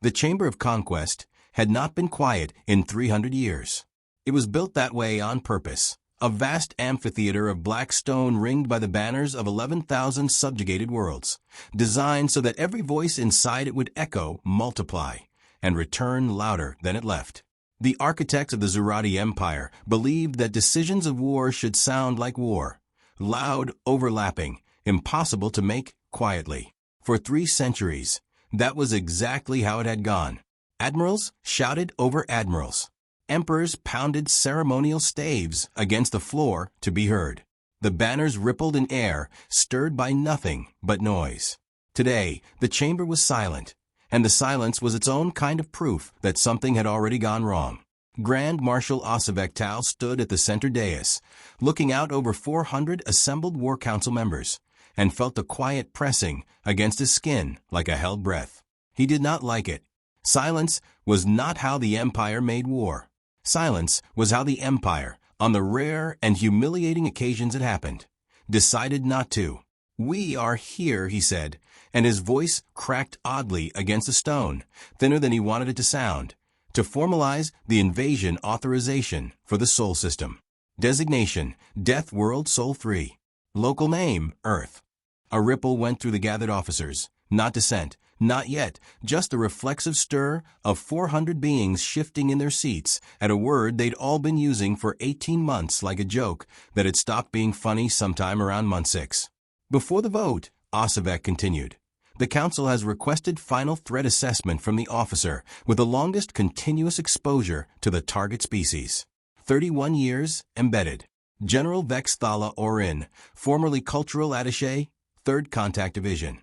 The Chamber of Conquest had not been quiet in 300 years. It was built that way on purpose, a vast amphitheater of black stone ringed by the banners of 11,000 subjugated worlds, designed so that every voice inside it would echo, multiply, and return louder than it left. The architects of the Galactic Empire believed that decisions of war should sound like war, loud, overlapping, impossible to make quietly. For 3 centuries, that was exactly how it had gone. Admirals shouted over admirals. Emperors pounded ceremonial staves against the floor to be heard. The banners rippled in air, stirred by nothing but noise. Today, the chamber was silent, and the silence was its own kind of proof that something had already gone wrong. Grand Marshal Osavektal stood at the center dais, looking out over 400 assembled War Council members, and felt the quiet pressing against his skin like a held breath. He did not like it. Silence was not how the Empire made war. Silence was how the Empire, on the rare and humiliating occasions it happened, decided not to. "We are here," he said, and his voice cracked oddly against a stone, thinner than he wanted it to sound, to formalize the invasion authorization for the Sol system. Designation: Deathworld Sol 3. Local name: Earth. A ripple went through the gathered officers. Not dissent, not yet, just the reflexive stir of 400 beings shifting in their seats at a word they'd all been using for 18 months like a joke that had stopped being funny sometime around month 6. Before the vote, Osavek continued, the Council has requested final threat assessment from the officer with the longest continuous exposure to the target species. 31 years, embedded. General Vexthala Orin, formerly Cultural Attaché, 3rd Contact Division.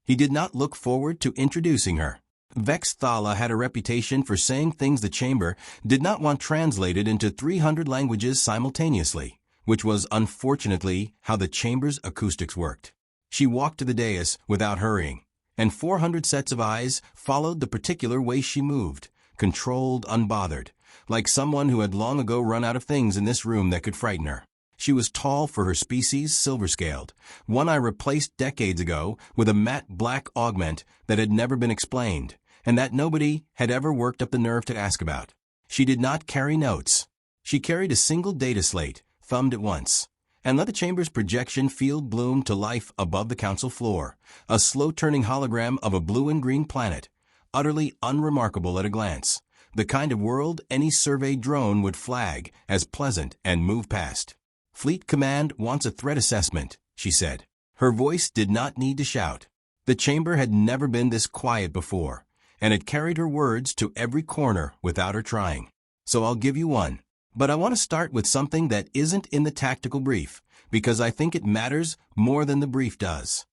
He did not look forward to introducing her. Vexthala had a reputation for saying things the chamber did not want translated into 300 languages simultaneously, which was unfortunately how the chamber's acoustics worked. She walked to the dais without hurrying, and 400 sets of eyes followed the particular way she moved, controlled, unbothered, like someone who had long ago run out of things in this room that could frighten her. She was tall for her species, silver-scaled, one I replaced decades ago with a matte black augment that had never been explained, and that nobody had ever worked up the nerve to ask about. She did not carry notes. She carried a single data slate, thumbed at once, and let the chamber's projection field bloom to life above the council floor, a slow-turning hologram of a blue and green planet, utterly unremarkable at a glance, the kind of world any survey drone would flag as pleasant and move past. "Fleet Command wants a threat assessment," she said. Her voice did not need to shout. The chamber had never been this quiet before, and it carried her words to every corner without her trying. "So I'll give you one. But I want to start with something that isn't in the tactical brief, because I think it matters more than the brief does."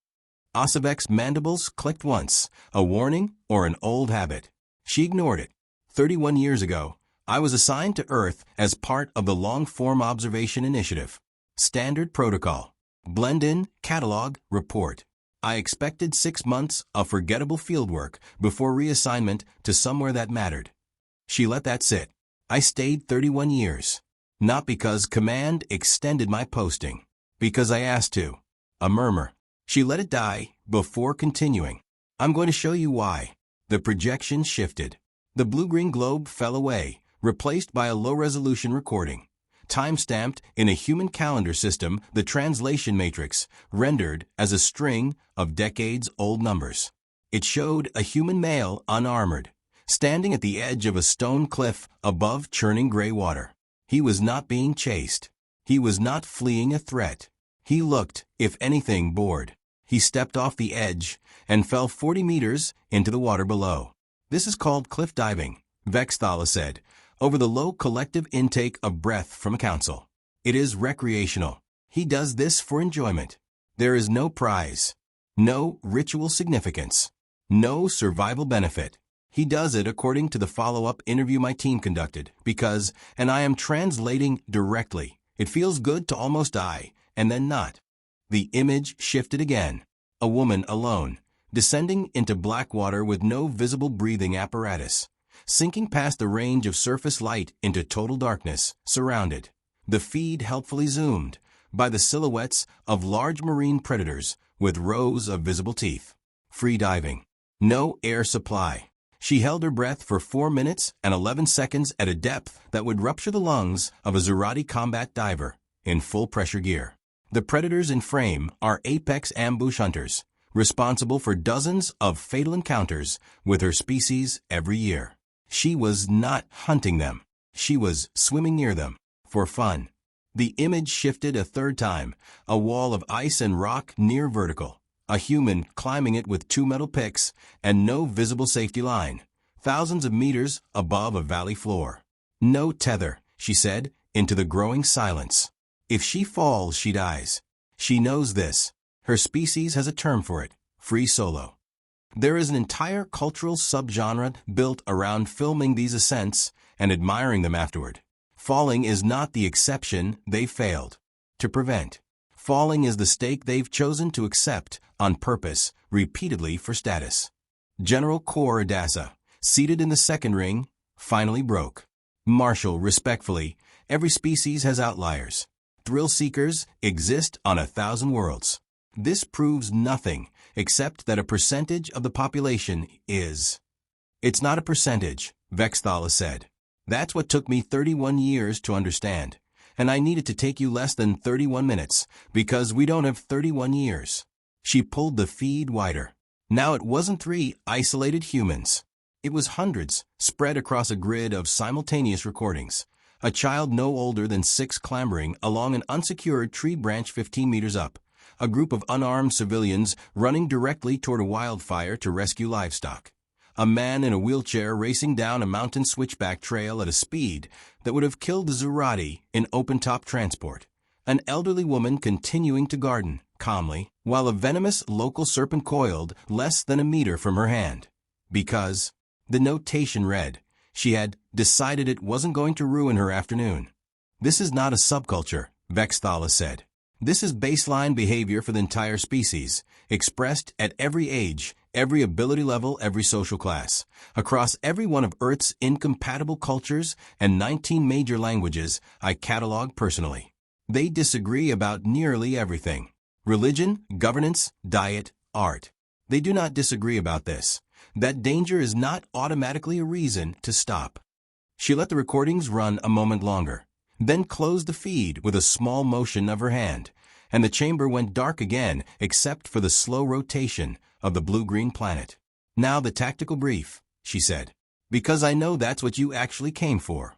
Osavek's mandibles clicked once, a warning or an old habit. She ignored it. 31 years ago, I was assigned to Earth as part of the Long-Form Observation Initiative. Standard protocol. Blend in, catalog, report. I expected 6 months of forgettable fieldwork before reassignment to somewhere that mattered. She let that sit. I stayed 31 years. Not because command extended my posting. Because I asked to. A murmur. She let it die before continuing. "I'm going to show you why." The projection shifted. The blue-green globe fell away, replaced by a low-resolution recording. Time-stamped in a human calendar system, the translation matrix, rendered as a string of decades-old numbers. It showed a human male unarmored, standing at the edge of a stone cliff above churning gray water. He was not being chased. He was not fleeing a threat. He looked, if anything, bored. He stepped off the edge and fell 40 meters into the water below. "This is called cliff diving," Vexthala said, over the low collective intake of breath from a council. "It is recreational. He does this for enjoyment. There is no prize, no ritual significance, no survival benefit. He does it according to the follow-up interview my team conducted, because, and I am translating directly, it feels good to almost die, and then not." The image shifted again. A woman alone, descending into black water with no visible breathing apparatus, sinking past the range of surface light into total darkness, surrounded. The feed helpfully zoomed by the silhouettes of large marine predators with rows of visible teeth. Free diving. No air supply. She held her breath for 4 minutes and 11 seconds at a depth that would rupture the lungs of a Zerati combat diver in full pressure gear. The predators in frame are apex ambush hunters, responsible for dozens of fatal encounters with her species every year. She was not hunting them. She was swimming near them, for fun. The image shifted a third time, a wall of ice and rock near vertical, a human climbing it with 2 metal picks and no visible safety line, thousands of meters above a valley floor. No tether, she said, into the growing silence. If she falls, she dies. She knows this. Her species has a term for it, free solo. There is an entire cultural subgenre built around filming these ascents and admiring them afterward. Falling is not the exception they failed to prevent. Falling is the stake they've chosen to accept on purpose, repeatedly for status. General Kor Adassa, seated in the second ring, finally broke. Marshall, respectfully, every species has outliers. Thrill seekers exist on 1,000 worlds. This proves nothing except that a percentage of the population is. It's not a percentage, Vexthala said. That's what took me 31 years to understand. And I needed to take you less than 31 minutes, because we don't have 31 years. She pulled the feed wider. Now it wasn't 3 isolated humans. It was hundreds, spread across a grid of simultaneous recordings. A child no older than 6 clambering along an unsecured tree branch 15 meters up. A group of unarmed civilians running directly toward a wildfire to rescue livestock. A man in a wheelchair racing down a mountain switchback trail at a speed that would have killed the Zerati in open-top transport. An elderly woman continuing to garden, calmly, while a venomous local serpent coiled less than a meter from her hand. Because, the notation read, she had decided it wasn't going to ruin her afternoon. This is not a subculture, Vexthala said. This is baseline behavior for the entire species, expressed at every age, every ability level, every social class, across every one of Earth's incompatible cultures and 19 major languages I catalog personally. They disagree about nearly everything. Religion, governance, diet, art. They do not disagree about this. That danger is not automatically a reason to stop. She let the recordings run a moment longer, then closed the feed with a small motion of her hand, and the chamber went dark again except for the slow rotation of the blue-green planet. Now the tactical brief, she said, because I know that's what you actually came for.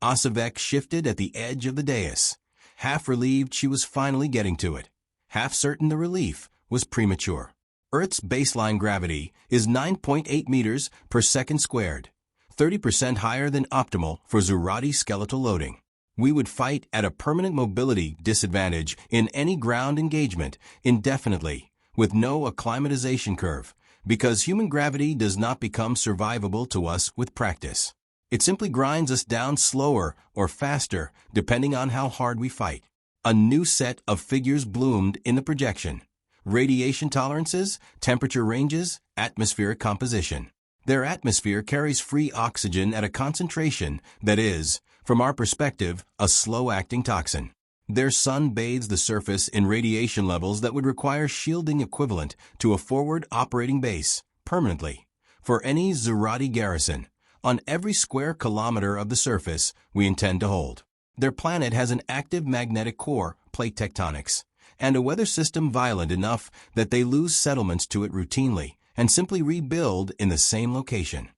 Asavek shifted at the edge of the dais, half relieved she was finally getting to it, half certain the relief was premature. Earth's baseline gravity is 9.8 meters per second squared, 30% higher than optimal for Zerati skeletal loading. We would fight at a permanent mobility disadvantage in any ground engagement indefinitely, with no acclimatization curve, because human gravity does not become survivable to us with practice. It simply grinds us down slower or faster, depending on how hard we fight. A new set of figures bloomed in the projection. Radiation tolerances, temperature ranges, atmospheric composition. Their atmosphere carries free oxygen at a concentration that is, from our perspective, a slow-acting toxin. Their sun bathes the surface in radiation levels that would require shielding equivalent to a forward operating base, permanently, for any Zerati garrison, on every square kilometer of the surface we intend to hold. Their planet has an active magnetic core, plate tectonics, and a weather system violent enough that they lose settlements to it routinely and simply rebuild in the same location.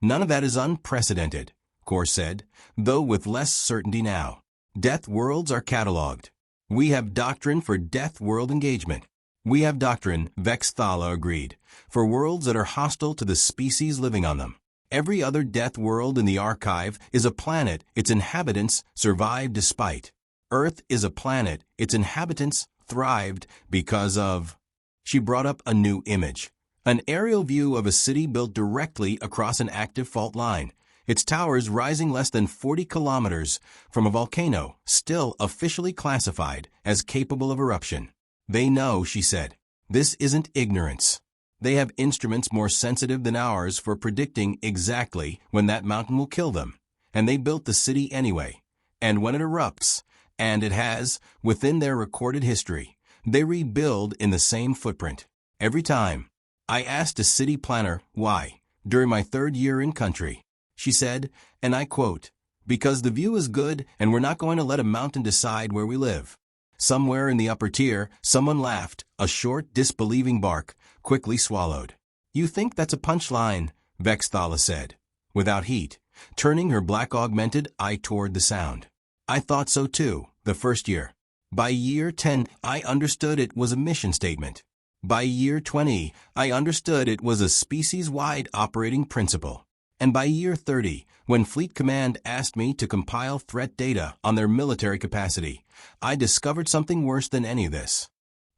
None of that is unprecedented, Kor said, though with less certainty now. Death worlds are cataloged. We have doctrine for death world engagement. We have doctrine, Vexthala agreed, for worlds that are hostile to the species living on them. Every other death world in the archive is a planet its inhabitants survived despite. Earth is a planet its inhabitants thrived because of. She brought up a new image. An aerial view of a city built directly across an active fault line, its towers rising less than 40 kilometers from a volcano, still officially classified as capable of eruption. They know, she said. This isn't ignorance. They have instruments more sensitive than ours for predicting exactly when that mountain will kill them, and they built the city anyway. And when it erupts, and it has, within their recorded history, they rebuild in the same footprint. Every time. I asked a city planner, why? during my 3rd year in country. She said, and I quote, "Because the view is good and we're not going to let a mountain decide where we live." Somewhere in the upper tier, someone laughed, a short, disbelieving bark, quickly swallowed. "You think that's a punchline," Vexthala said, without heat, turning her black augmented eye toward the sound. "I thought so too, the first year. By year 10, I understood it was a mission statement. By year 20, I understood it was a species-wide operating principle. And by year 30, when Fleet Command asked me to compile threat data on their military capacity, I discovered something worse than any of this.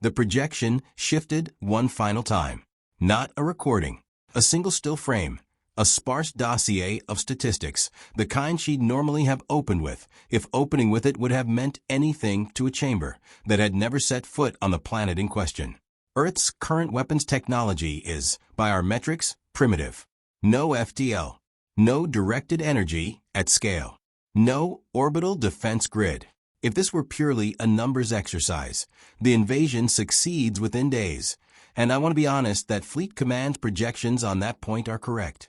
The projection shifted one final time. Not a recording, a single still frame, a sparse dossier of statistics, the kind she'd normally have opened with, if opening with it would have meant anything to a chamber that had never set foot on the planet in question. Earth's current weapons technology is, by our metrics, primitive. No FTL. No directed energy at scale. No orbital defense grid. If this were purely a numbers exercise, the invasion succeeds within days, and I want to be honest that Fleet Command's projections on that point are correct.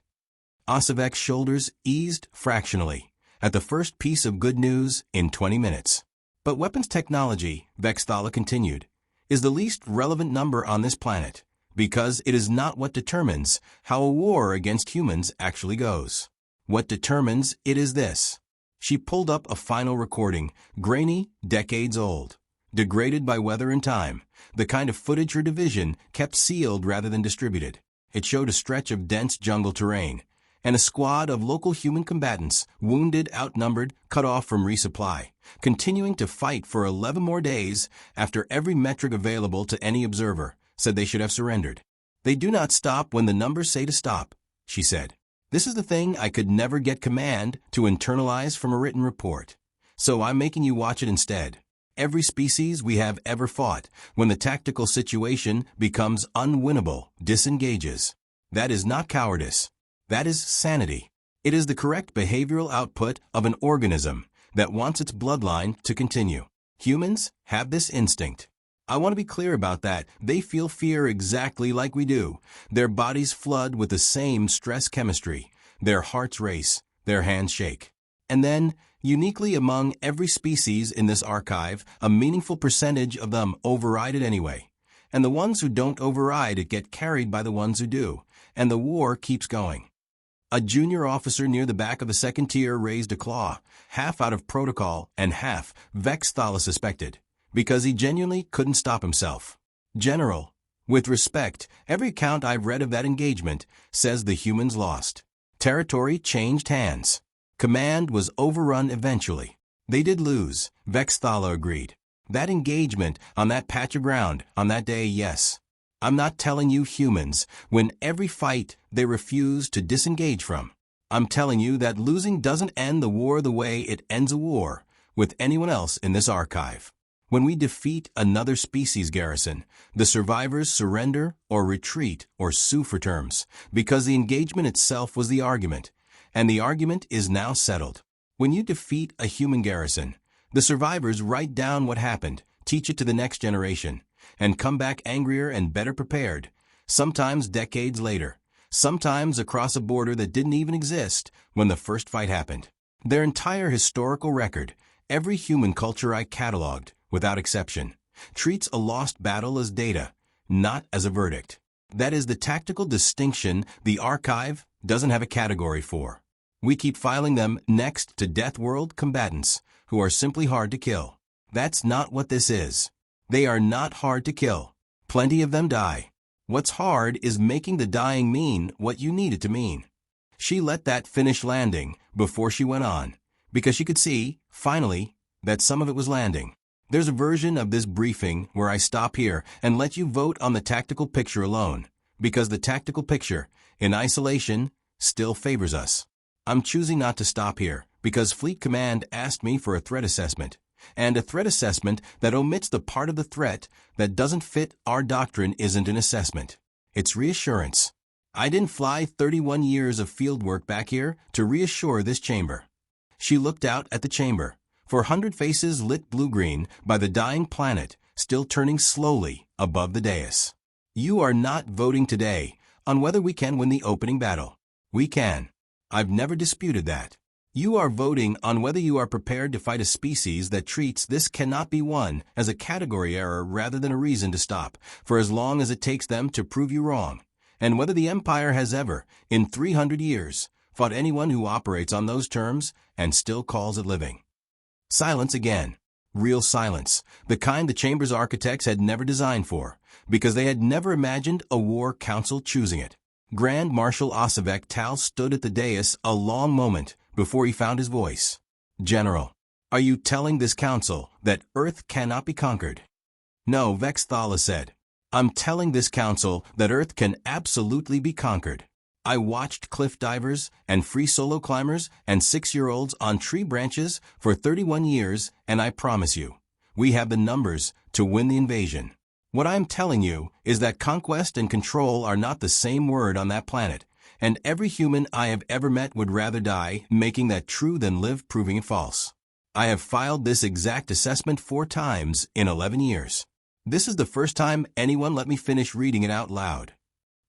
Osivek's shoulders eased fractionally at the first piece of good news in 20 minutes. But weapons technology, Vexthala continued, is the least relevant number on this planet, because it is not what determines how a war against humans actually goes. What determines it is this. She pulled up a final recording, grainy, decades old, degraded by weather and time, the kind of footage her division kept sealed rather than distributed. It showed a stretch of dense jungle terrain, and a squad of local human combatants, wounded, outnumbered, cut off from resupply, continuing to fight for 11 more days after every metric available to any observer said they should have surrendered. "They do not stop when the numbers say to stop," she said. "This is the thing I could never get command to internalize from a written report. So I'm making you watch it instead. Every species we have ever fought, when the tactical situation becomes unwinnable, disengages. That is not cowardice. That is sanity. It is the correct behavioral output of an organism that wants its bloodline to continue. Humans have this instinct. I want to be clear about that. They feel fear exactly like we do. Their bodies flood with the same stress chemistry. Their hearts race. Their hands shake. And then, uniquely among every species in this archive, a meaningful percentage of them override it anyway. And the ones who don't override it get carried by the ones who do. And the war keeps going." A junior officer near the back of the second tier raised a claw, half out of protocol and half, Vexthala suspected, because he genuinely couldn't stop himself. "General, with respect, every account I've read of that engagement says the humans lost. Territory changed hands. Command was overrun eventually. They did lose," Vexthala agreed. "That engagement on that patch of ground, on that day, yes. I'm not telling you humans win every fight they refuse to disengage from. I'm telling you that losing doesn't end the war the way it ends a war with anyone else in this archive. When we defeat another species garrison, the survivors surrender or retreat or sue for terms, because the engagement itself was the argument, and the argument is now settled. When you defeat a human garrison, the survivors write down what happened, teach it to the next generation, and come back angrier and better prepared, sometimes decades later, sometimes across a border that didn't even exist when the first fight happened. Their entire historical record, every human culture I cataloged, without exception, treats a lost battle as data, not as a verdict. That is the tactical distinction the archive doesn't have a category for. We keep filing them next to Deathworld combatants, who are simply hard to kill. That's not what this is. They are not hard to kill. Plenty of them die. What's hard is making the dying mean what you need it to mean." She let that finish landing before she went on, because she could see, finally, that some of it was landing. "There's a version of this briefing where I stop here and let you vote on the tactical picture alone, because the tactical picture, in isolation, still favors us. I'm choosing not to stop here, because Fleet Command asked me for a threat assessment, and a threat assessment that omits the part of the threat that doesn't fit our doctrine isn't an assessment. It's reassurance. I didn't fly 31 years of field work back here to reassure this chamber." She looked out at the chamber, 400 faces lit blue-green by the dying planet still turning slowly above the dais. "You are not voting today on whether we can win the opening battle. We can. I've never disputed that. You are voting on whether you are prepared to fight a species that treats this cannot be won as a category error rather than a reason to stop, for as long as it takes them to prove you wrong, and whether the Empire has ever, in 300 years, fought anyone who operates on those terms and still calls it living. Silence again. Real silence, the kind the Chamber's architects had never designed for, because they had never imagined a war council choosing it. Grand Marshal Osivek Tal stood at the dais a long moment before he found his voice. General, are you telling this council that Earth cannot be conquered? No, Vexthala said. I'm telling this council that Earth can absolutely be conquered. I watched cliff divers and free solo climbers and 6-year-olds on tree branches for 31 years, and I promise you, we have the numbers to win the invasion. What I am telling you is that conquest and control are not the same word on that planet, and every human I have ever met would rather die making that true than live proving it false. I have filed this exact assessment 4 times in 11 years. This is the first time anyone let me finish reading it out loud.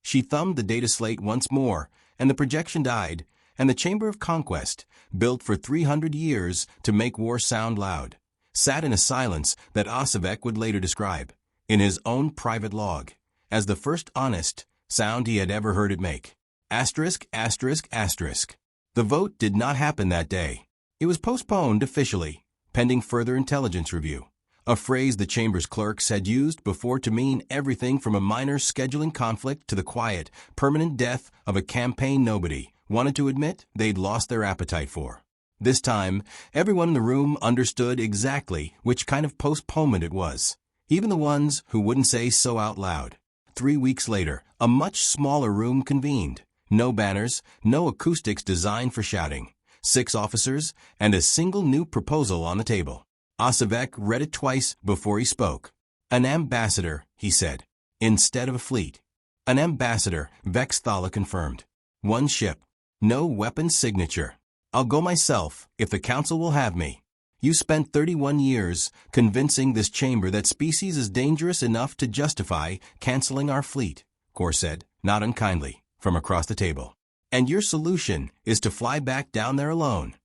She thumbed the data slate once more, and the projection died, and the Chamber of Conquest, built for 300 years to make war sound loud, sat in a silence that Osivek would later describe, in his own private log, as the first honest sound he had ever heard it make. Asterisk, asterisk, asterisk. The vote did not happen that day. It was postponed officially, pending further intelligence review, a phrase the Chamber's clerks had used before to mean everything from a minor scheduling conflict to the quiet, permanent death of a campaign nobody wanted to admit they'd lost their appetite for. This time, everyone in the room understood exactly which kind of postponement it was, even the ones who wouldn't say so out loud. 3 weeks later, a much smaller room convened. No banners, no acoustics designed for shouting, 6 officers, and a single new proposal on the table. Osivek read it twice before he spoke. An ambassador, he said, instead of a fleet. An ambassador, Vexthala confirmed. 1 ship. No weapon signature. I'll go myself if the council will have me. You spent 31 years convincing this chamber that species is dangerous enough to justify canceling our fleet, Kor said, not unkindly, from across the table. And your solution is to fly back down there alone.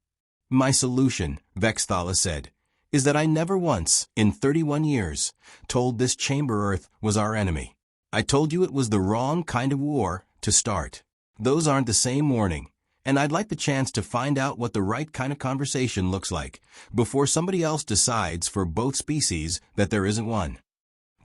My solution, Vexthala said, is that I never once, in 31 years, told this chamber Earth was our enemy. I told you it was the wrong kind of war to start. Those aren't the same warning, and I'd like the chance to find out what the right kind of conversation looks like before somebody else decides for both species that there isn't one.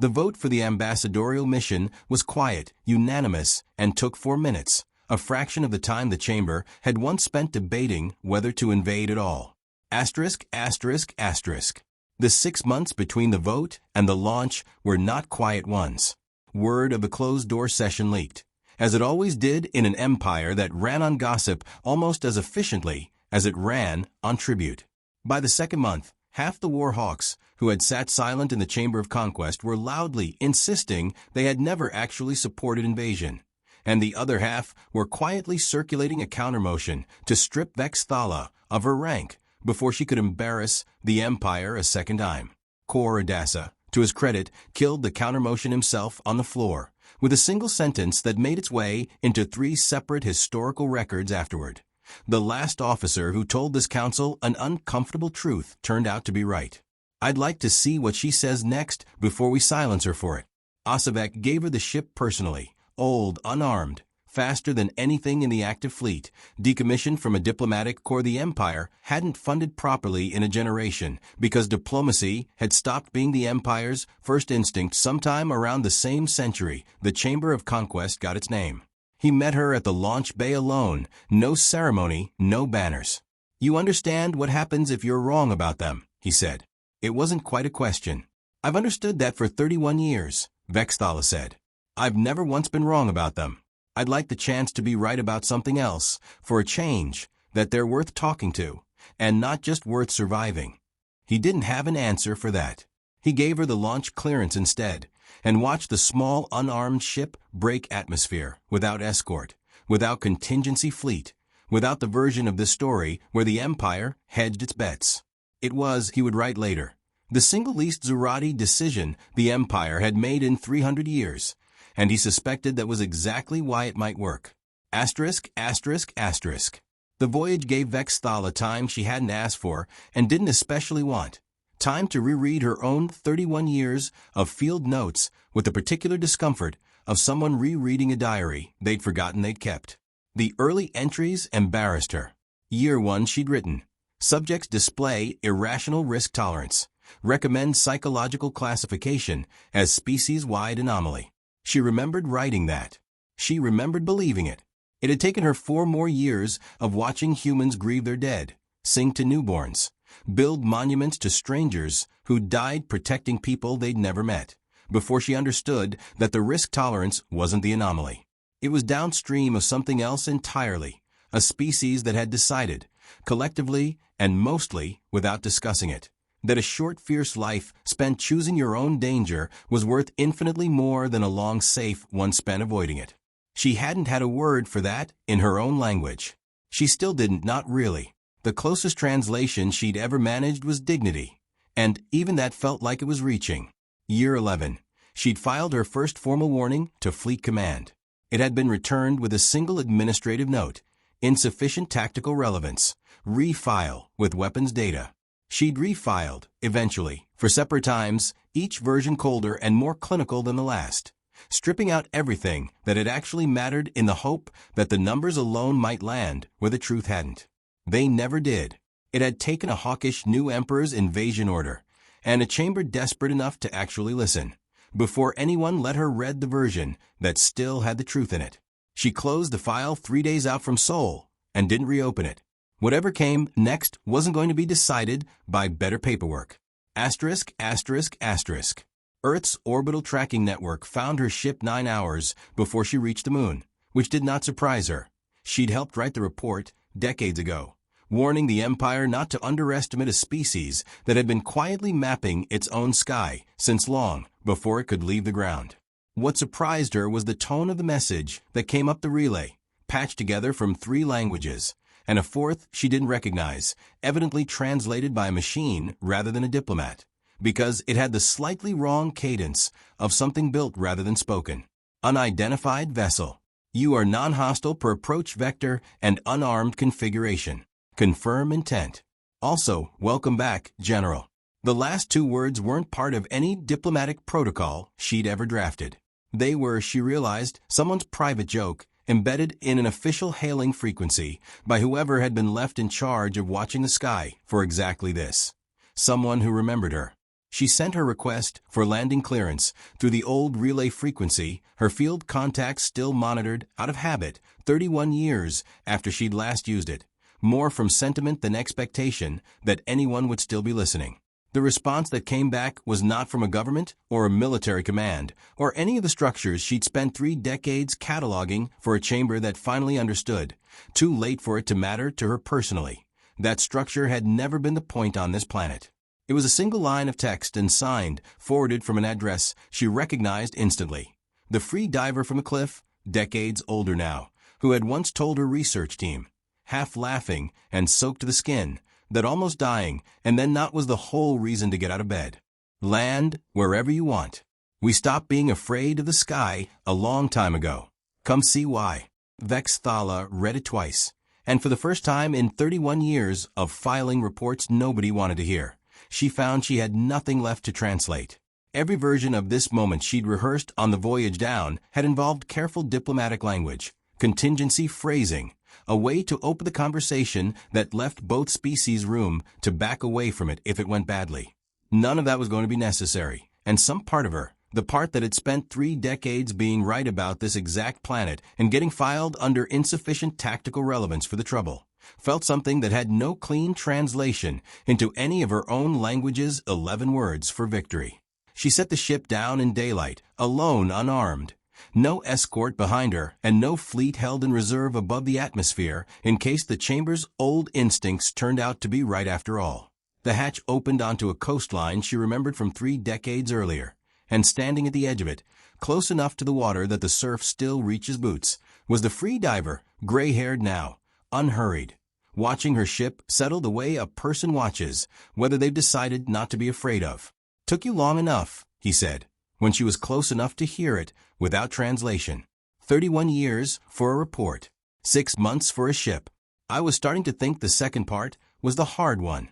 The vote for the ambassadorial mission was quiet, unanimous, and took 4 minutes, a fraction of the time the chamber had once spent debating whether to invade at all. Asterisk, asterisk, asterisk. The 6 months between the vote and the launch were not quiet ones. Word of a closed-door session leaked, as it always did in an empire that ran on gossip almost as efficiently as it ran on tribute. By the 2nd month, half the war hawks who had sat silent in the Chamber of Conquest were loudly insisting they had never actually supported invasion, and the other half were quietly circulating a countermotion to strip Vexthala of her rank before she could embarrass the Empire a second time. Kor Adassa, to his credit, killed the countermotion himself on the floor, with a single sentence that made its way into 3 separate historical records afterward. The last officer who told this council an uncomfortable truth turned out to be right. I'd like to see what she says next before we silence her for it. Osivek gave her the ship personally, old, unarmed, faster than anything in the active fleet, decommissioned from a diplomatic corps the Empire hadn't funded properly in a generation because diplomacy had stopped being the Empire's first instinct sometime around the same century the Chamber of Conquest got its name. He met her at the launch bay alone, no ceremony, no banners. You understand what happens if you're wrong about them, he said. It wasn't quite a question. I've understood that for 31 years, Vexthala said. I've never once been wrong about them. I'd like the chance to be right about something else, for a change, that they're worth talking to, and not just worth surviving. He didn't have an answer for that. He gave her the launch clearance instead, and watched the small unarmed ship break atmosphere, without escort, without contingency fleet, without the version of this story where the Empire hedged its bets. It was, he would write later, the single least Zurati decision the Empire had made in 300 years, and he suspected that was exactly why it might work. Asterisk, asterisk, asterisk. The voyage gave Vex Thala time she hadn't asked for and didn't especially want. Time to reread her own 31 years of field notes with the particular discomfort of someone rereading a diary they'd forgotten they'd kept. The early entries embarrassed her. Year 1 she'd written, subjects display irrational risk tolerance. Recommend psychological classification as species-wide anomaly. She remembered writing that. She remembered believing it. It had taken her 4 more years of watching humans grieve their dead, sing to newborns, build monuments to strangers who died protecting people they'd never met, before she understood that the risk tolerance wasn't the anomaly. It was downstream of something else entirely, a species that had decided, collectively and mostly without discussing it, that a short, fierce life spent choosing your own danger was worth infinitely more than a long, safe one spent avoiding it. She hadn't had a word for that in her own language. She still didn't, not really. The closest translation she'd ever managed was dignity, and even that felt like it was reaching. Year 11. She'd filed her first formal warning to Fleet Command. It had been returned with a single administrative note, insufficient tactical relevance, refile with weapons data. She'd refiled, eventually, for separate times, each version colder and more clinical than the last, stripping out everything that had actually mattered in the hope that the numbers alone might land where the truth hadn't. They never did. It had taken a hawkish new emperor's invasion order, and a chamber desperate enough to actually listen, before anyone let her read the version that still had the truth in it. She closed the file 3 days out from Seoul and didn't reopen it. Whatever came next wasn't going to be decided by better paperwork. Asterisk, asterisk, asterisk. Earth's orbital tracking network found her ship 9 hours before she reached the moon, which did not surprise her. She'd helped write the report decades ago, warning the Empire not to underestimate a species that had been quietly mapping its own sky since long before it could leave the ground. What surprised her was the tone of the message that came up the relay, patched together from 3 languages, and a 4th she didn't recognize, evidently translated by a machine rather than a diplomat, because it had the slightly wrong cadence of something built rather than spoken. Unidentified vessel. You are non-hostile per approach vector and unarmed configuration. Confirm intent. Also, welcome back, General. The last 2 words weren't part of any diplomatic protocol she'd ever drafted. They were, she realized, someone's private joke, embedded in an official hailing frequency by whoever had been left in charge of watching the sky for exactly this. Someone who remembered her. She sent her request for landing clearance through the old relay frequency her field contacts still monitored out of habit 31 years after she'd last used it, more from sentiment than expectation that anyone would still be listening. The response that came back was not from a government or a military command or any of the structures she'd spent 3 decades cataloging for a chamber that finally understood, too late for it to matter to her personally. That structure had never been the point on this planet. It was a single line of text and signed, forwarded from an address she recognized instantly. The free diver from a cliff, decades older now, who had once told her research team, half laughing and soaked to the skin, that almost dying and then not was the whole reason to get out of bed. Land wherever you want. We stopped being afraid of the sky a long time ago. Come see why. Vex Thala read it twice, and for the first time in 31 years of filing reports nobody wanted to hear, she found she had nothing left to translate. Every version of this moment she'd rehearsed on the voyage down had involved careful diplomatic language, contingency phrasing, a way to open the conversation that left both species room to back away from it if it went badly. None of that was going to be necessary, and some part of her, the part that had spent 3 decades being right about this exact planet and getting filed under insufficient tactical relevance for the trouble, felt something that had no clean translation into any of her own language's 11 words for victory. She set the ship down in daylight, alone, unarmed. No escort behind her, and no fleet held in reserve above the atmosphere in case the chamber's old instincts turned out to be right after all. The hatch opened onto a coastline she remembered from 3 decades earlier, and standing at the edge of it, close enough to the water that the surf still reaches boots, was the free diver, gray-haired now, unhurried, watching her ship settle the way a person watches, whether they've decided not to be afraid of. "Took you long enough," he said, when she was close enough to hear it without translation. 31 years for a report. 6 months for a ship. I was starting to think the second part was the hard one.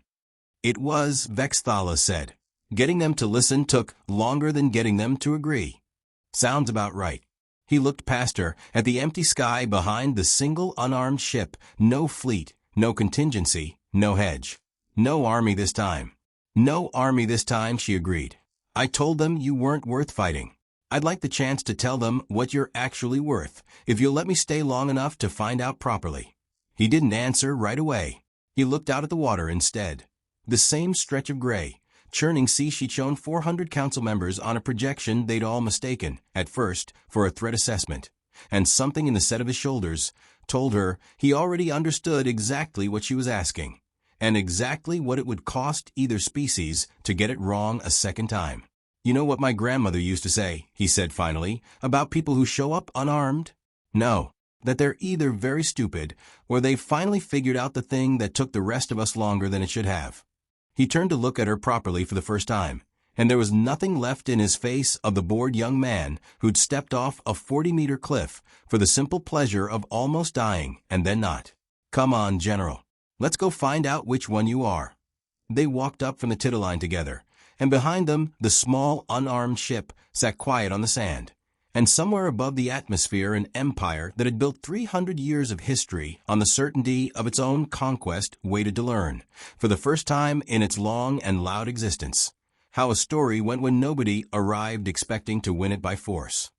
It was, Vexthala said. Getting them to listen took longer than getting them to agree. Sounds about right. He looked past her at the empty sky behind the single unarmed ship. No fleet, no contingency, no hedge. No army this time. No army this time, she agreed. I told them you weren't worth fighting. I'd like the chance to tell them what you're actually worth, if you'll let me stay long enough to find out properly. He didn't answer right away. He looked out at the water instead. The same stretch of gray, churning sea she'd shown 400 council members on a projection they'd all mistaken, at first, for a threat assessment. And something in the set of his shoulders told her he already understood exactly what she was asking, and exactly what it would cost either species to get it wrong a second time. You know what my grandmother used to say, he said finally, about people who show up unarmed? No, that they're either very stupid or they've finally figured out the thing that took the rest of us longer than it should have. He turned to look at her properly for the first time, and there was nothing left in his face of the bored young man who'd stepped off a 40-meter cliff for the simple pleasure of almost dying and then not. Come on, General. Let's go find out which one you are. They walked up from the tittle-line together, and behind them the small, unarmed ship sat quiet on the sand. And somewhere above the atmosphere an empire that had built 300 years of history on the certainty of its own conquest waited to learn, for the first time in its long and loud existence, how a story went when nobody arrived expecting to win it by force.